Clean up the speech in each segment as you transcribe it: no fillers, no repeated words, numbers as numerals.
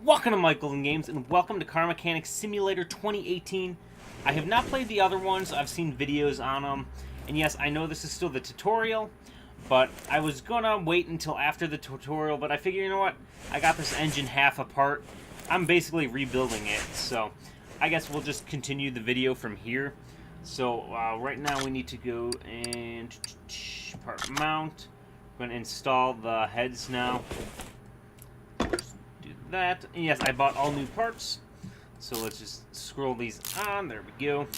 Welcome to mikegolden Games, and welcome to Car Mechanics Simulator 2018. I have not played the other ones, I've seen videos on them, and yes, I know this is still the tutorial, but I was gonna wait until after the tutorial, but I figure, you know what, I got this engine half apart. I'm basically rebuilding it, so I guess we'll just continue the video from here. So, right now we need to go and part mount. I'm gonna install the heads now. That. And yes, I bought all new parts. So let's just scroll these on. There we go.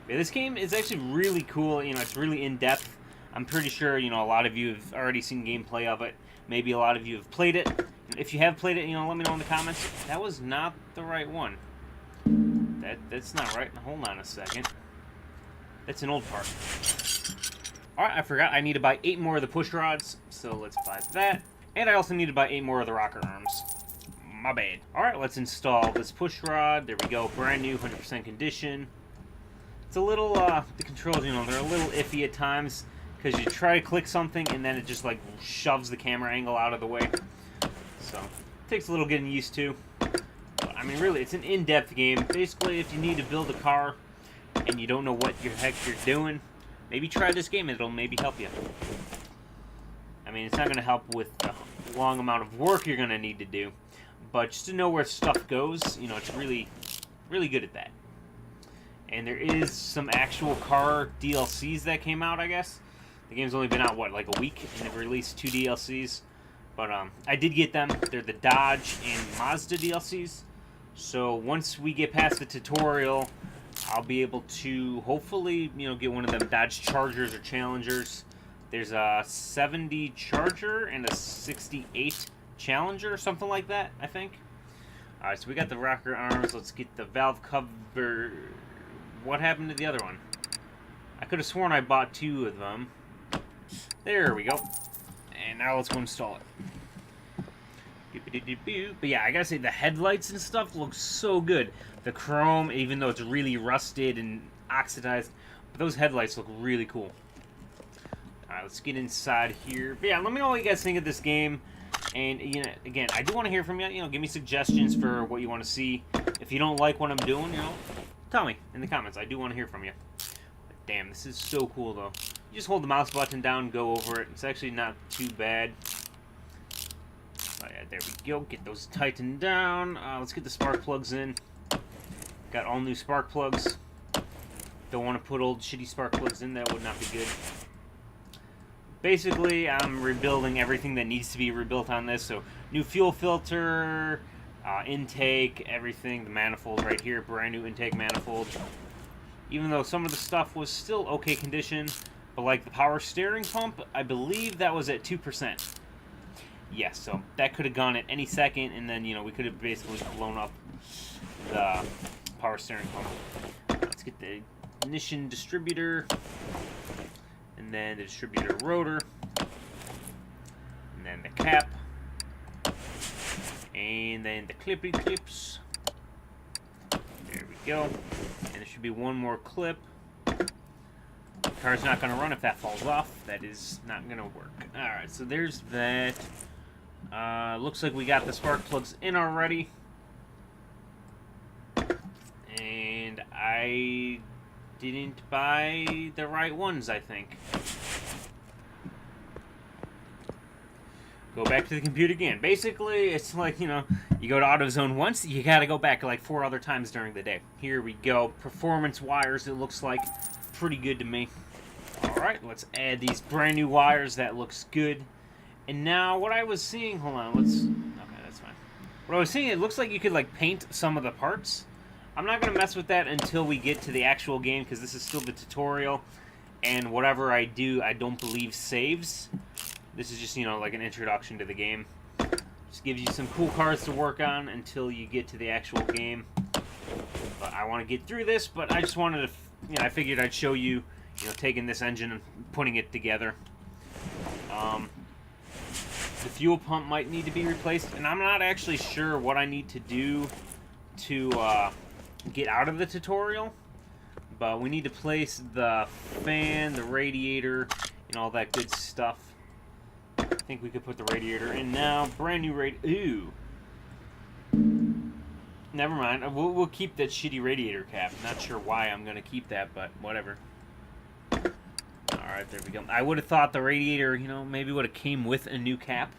Yeah, this game is actually really cool. You know, it's really in-depth. I'm pretty sure, you know, a lot of you have already seen gameplay of it. Maybe a lot of you have played it. And if you have played it, you know, let me know in the comments. That was not the right one. That's not right. Hold on a second. That's an old part. Alright, I forgot. I need to buy 8 more of the push rods. So let's buy that. And I also need to buy 8 more of the rocker arms. My bad. Alright, let's install this push rod. There we go. Brand new, 100% condition. It's a little, the controls, you know, they're a little iffy at times. Because you try to click something and then it just, like, shoves the camera angle out of the way. So, it takes a little getting used to. But, I mean, really, it's an in-depth game. Basically, if you need to build a car and you don't know what the heck you're doing, maybe try this game and it'll maybe help you. I mean, it's not going to help with the long amount of work you're going to need to do. But just to know where stuff goes, you know, it's really, really good at that. And there is some actual car DLCs that came out, I guess. The game's only been out, what, like a week? And they've released 2 DLCs. But I did get them. They're the Dodge and Mazda DLCs. So once we get past the tutorial, I'll be able to hopefully, you know, get one of them Dodge Chargers or Challengers. There's a 70 Charger and a 68 Challenger, something like that, I think. Alright, so we got the rocker arms. Let's get the valve cover. What happened to the other one? I could have sworn I bought 2 of them. There we go. And now let's go install it. But yeah, I gotta say, the headlights and stuff look so good. The chrome, even though it's really rusted and oxidized, but those headlights look really cool. Alright, let's get inside here. But yeah, let me know what you guys think of this game. And, you know, again, I do want to hear from you. You know, give me suggestions for what you want to see. If you don't like what I'm doing, you know, tell me in the comments. I do want to hear from you. But damn, this is so cool, though. You just hold the mouse button down, go over it. It's actually not too bad. But yeah, there we go. Get those tightened down. Let's get the spark plugs in. Got all new spark plugs. Don't want to put old shitty spark plugs in. That would not be good. Basically, I'm rebuilding everything that needs to be rebuilt on this. So, new fuel filter, intake, everything. The manifold right here, brand new intake manifold. Even though some of the stuff was still okay condition, but like the power steering pump, I believe that was at 2%. Yes, so that could have gone at any second, and then, you know, we could have basically blown up the power steering pump. Let's get the ignition distributor. And then the distributor rotor, and then the cap, and then the clippy clips. There we go. And there should be one more clip. The car's not going to run if that falls off. That is not going to work. Alright, so there's that. Looks like we got the spark plugs in already. And I didn't buy the right ones, I think. Go back to the computer again. Basically, it's like, you know, you go to AutoZone once, you gotta go back like 4 other times during the day. Here we go. Performance wires, it looks like. Pretty good to me. Alright, let's add these brand new wires. That looks good. And now, what I was seeing... Hold on, let's... Okay, that's fine. What I was seeing, it looks like you could, like, paint some of the parts. I'm not going to mess with that until we get to the actual game, because this is still the tutorial, and whatever I do, I don't believe saves. This is just, you know, like an introduction to the game. Just gives you some cool cars to work on until you get to the actual game. But I want to get through this, but I just wanted to, you know, I figured I'd show you, you know, taking this engine and putting it together. The fuel pump might need to be replaced, and I'm not actually sure what I need to do to, get out of the tutorial, but we need to place the fan, the radiator, and all that good stuff. I think we could put the radiator in now. Brand new Ooh. never mind. We'll keep that shitty radiator cap. Not sure why I'm going to keep that, but whatever. Alright, there we go. I would have thought the radiator, you know, maybe would have came with a new cap.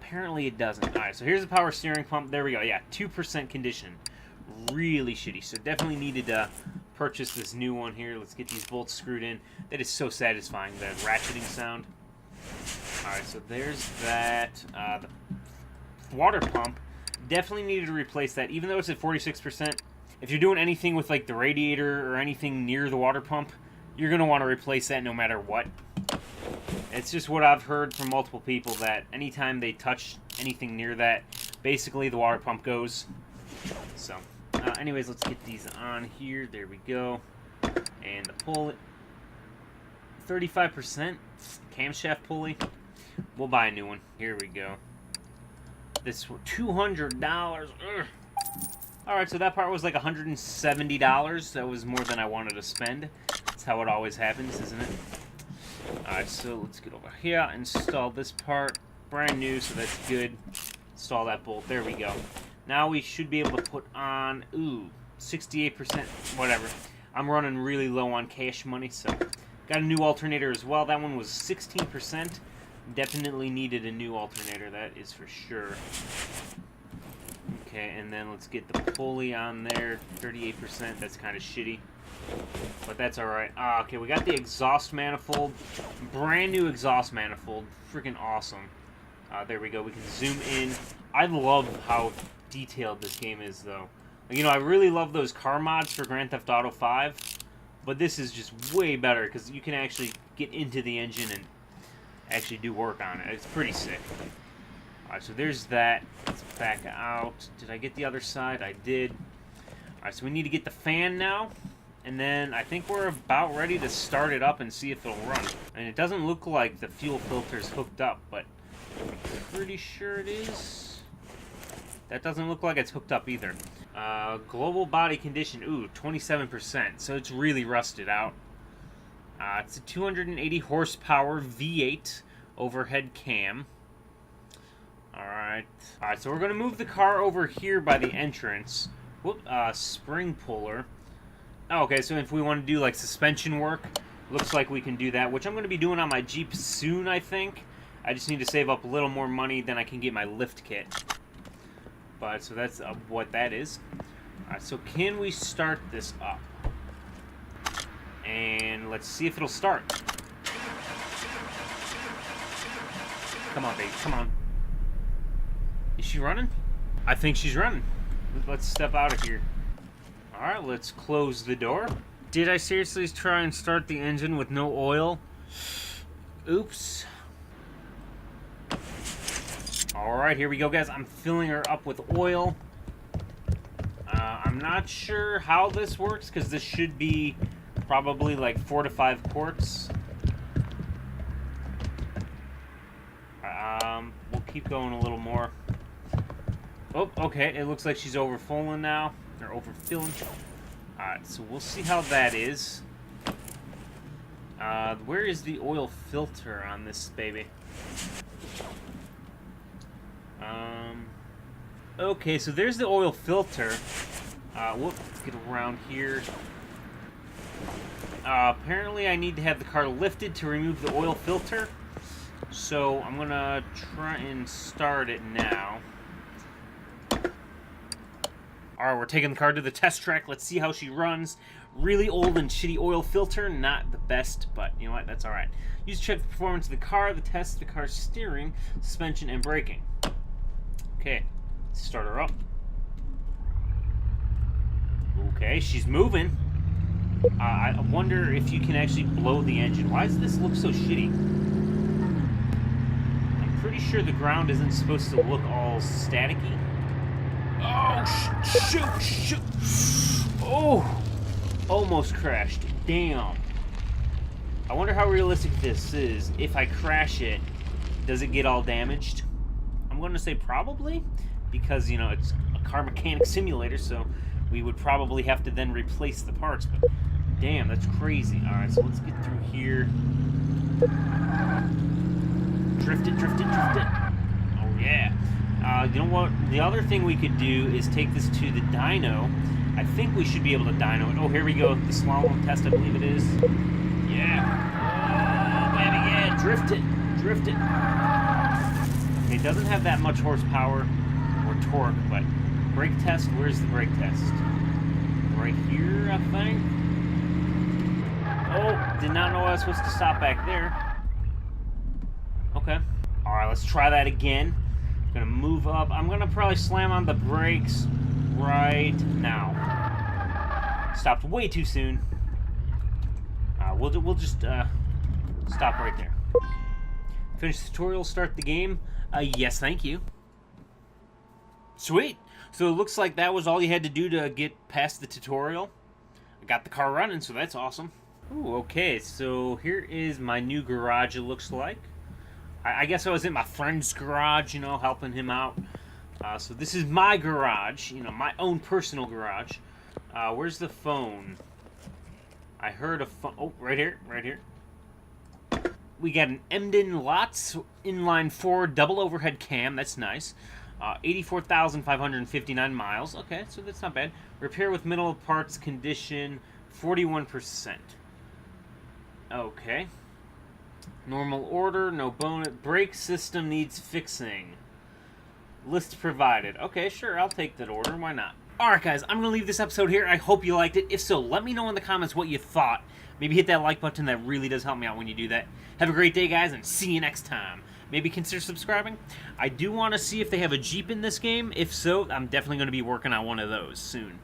Apparently it doesn't. Alright, so here's the power steering pump. There we go. Yeah, 2% condition. Really shitty. So definitely needed to purchase this new one here. Let's get these bolts screwed in. That is so satisfying, that ratcheting sound. Alright, so there's that. The water pump. Definitely needed to replace that, even though it's at 46%. If you're doing anything with like the radiator or anything near the water pump, you're going to want to replace that no matter what. It's just what I've heard from multiple people, that anytime they touch anything near that, basically the water pump goes. So, anyways, let's get these on here. There we go. And the pulley. 35% camshaft pulley. We'll buy a new one. Here we go. This $200. Ugh. Alright, so that part was like $170. That was more than I wanted to spend. That's how it always happens, isn't it? Alright, so let's get over here. Install this part. Brand new, so that's good. Install that bolt. There we go. Now we should be able to put on, 68%, whatever. I'm running really low on cash money, so got a new alternator as well. That one was 16%. Definitely needed a new alternator, that is for sure. Okay, and then let's get the pulley on there. 38%, that's kind of shitty, but that's alright. Okay, we got the exhaust manifold. Brand new exhaust manifold. Freaking awesome. There we go. We can zoom in. I love how detailed this game is, though. You know, I really love those car mods for Grand Theft Auto 5, but this is just way better because you can actually get into the engine and actually do work on it. It's pretty sick. Alright, so there's that. Let's back out. Did I get the other side? I did. Alright, so we need to get the fan now. And then I think we're about ready to start it up and see if it'll run. And it doesn't look like the fuel filter's hooked up, but I'm pretty sure it is. That doesn't look like it's hooked up either. Global body condition. 27%. So it's really rusted out. It's a 280 horsepower V8 overhead cam. Alright. Alright, so we're going to move the car over here by the entrance. Whoop, spring puller. Oh, okay, so if we want to do like suspension work, looks like we can do that, which I'm going to be doing on my Jeep soon, I think. I just need to save up a little more money, then I can get my lift kit. But, so that's what that is. Alright, so can we start this up? And let's see if it'll start. Come on, baby. Come on. Is she running? I think she's running. Let's step out of here. Alright, let's close the door. Did I seriously try and start the engine with no oil? Oops. Alright, here we go, guys. I'm filling her up with oil. I'm not sure how this works, because this should be probably like 4 to 5 quarts. We'll keep going a little more. Oh, okay. It looks like she's overfilling now. Or overfilling. Alright, so we'll see how that is. Where is the oil filter on this baby? Okay, so there's the oil filter. Let's get around here. Apparently I need to have the car lifted to remove the oil filter. So I'm gonna try and start it now. Alright, we're taking the car to the test track. Let's see how she runs. Really old and shitty oil filter. Not the best, but you know what? That's alright. Use to check the performance of the car, the test, the car's steering, suspension, and braking. Okay, let's start her up. Okay, she's moving. I wonder if you can actually blow the engine. Why does this look so shitty? I'm pretty sure the ground isn't supposed to look all staticky. Oh, shoot. Oh, almost crashed. Damn. I wonder how realistic this is. If I crash it, does it get all damaged? I'm going to say probably, because, you know, it's a car mechanic simulator, so we would probably have to then replace the parts, but damn, that's crazy. Alright, so let's get through here. Drift it. Oh, yeah. You know what? The other thing we could do is take this to the dyno. I think we should be able to dyno it. Oh, here we go. The slalom test, I believe it is. Yeah. Oh, baby, yeah. Drift it. Drift it. Okay, it doesn't have that much horsepower or torque, but brake test. Where's the brake test? Right here, I think. Oh, did not know I was supposed to stop back there. Okay. All right, let's try that again. Gonna move up. I'm gonna probably slam on the brakes right now. Stopped way too soon. We'll just stop right there. Finish the tutorial, start the game. Yes, thank you. Sweet. So it looks like that was all you had to do to get past the tutorial. I got the car running, so that's awesome. Ooh, okay, so here is my new garage, it looks like. I guess I was in my friend's garage, you know, helping him out. So this is my garage, you know, my own personal garage. Where's the phone? I heard a phone. Oh, right here, right here. We got an Emden Lots inline 4 double overhead cam. That's nice. 84,559 miles. Okay, so that's not bad. Repair with minimal parts condition, 41%. Okay. Normal order, no bonus. Brake system needs fixing. List provided. Okay, sure, I'll take that order. Why not? Alright, guys, I'm going to leave this episode here. I hope you liked it. If so, let me know in the comments what you thought. Maybe hit that like button. That really does help me out when you do that. Have a great day, guys, and see you next time. Maybe consider subscribing. I do want to see if they have a Jeep in this game. If so, I'm definitely going to be working on one of those soon.